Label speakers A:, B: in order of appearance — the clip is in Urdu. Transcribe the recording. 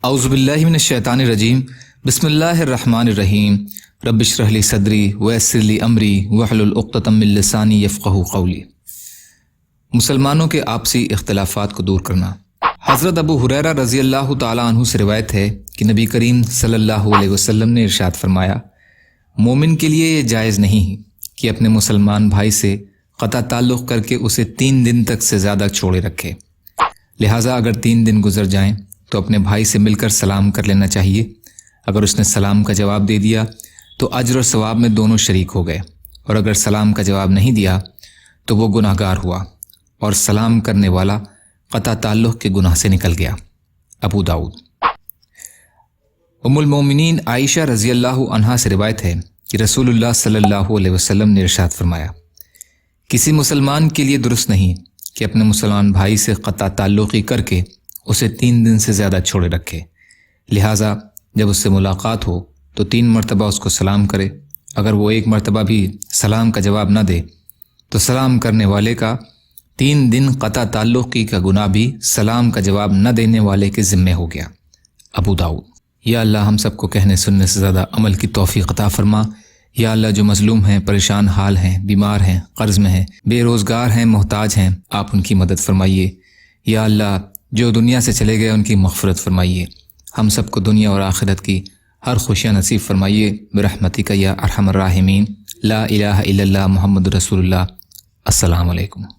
A: اعوذ باللہ من الشیطان الرجیم بسم اللہ الرحمن الرحیم رب اشرح لی صدری ویسر لی امری واحلل عقدۃ من لسانی یفقہوا قولی۔ مسلمانوں کے آپسی اختلافات کو دور کرنا۔ حضرت ابو ہریرہ رضی اللہ تعالیٰ عنہ سے روایت ہے کہ نبی کریم صلی اللہ علیہ وسلم نے ارشاد فرمایا، مومن کے لیے یہ جائز نہیں کہ اپنے مسلمان بھائی سے قطع تعلق کر کے اسے 3 دن تک سے زیادہ چھوڑے رکھے، لہٰذا اگر 3 دن گزر جائیں تو اپنے بھائی سے مل کر سلام کر لینا چاہیے۔ اگر اس نے سلام کا جواب دے دیا تو اجر و ثواب میں دونوں شریک ہو گئے، اور اگر سلام کا جواب نہیں دیا تو وہ گناہ گار ہوا، اور سلام کرنے والا قطع تعلق کے گناہ سے نکل گیا۔ ابو داؤد۔ ام المومنین عائشہ رضی اللہ عنہا سے روایت ہے کہ رسول اللہ صلی اللہ علیہ وسلم نے ارشاد فرمایا، کسی مسلمان کے لیے درست نہیں کہ اپنے مسلمان بھائی سے قطع تعلقی کر کے اسے 3 دن سے زیادہ چھوڑے رکھے، لہٰذا جب اس سے ملاقات ہو تو 3 مرتبہ اس کو سلام کرے۔ اگر وہ 1 مرتبہ بھی سلام کا جواب نہ دے تو سلام کرنے والے کا 3 دن قطع تعلقی کا گناہ بھی سلام کا جواب نہ دینے والے کے ذمے ہو گیا۔ ابو داؤد۔ یا اللہ ہم سب کو کہنے سننے سے زیادہ عمل کی توفیق عطا فرما۔ یا اللہ جو مظلوم ہیں، پریشان حال ہیں، بیمار ہیں، قرض میں ہیں، بے روزگار ہیں، محتاج ہیں، آپ ان کی مدد فرمائیے۔ یا اللہ جو دنیا سے چلے گئے ان کی مغفرت فرمائیے۔ ہم سب کو دنیا اور آخرت کی ہر خوشیاں نصیب فرمائیے برحمتک یا ارحم الراحمین۔ لا الہ الا اللہ محمد رسول اللہ۔ السلام علیکم۔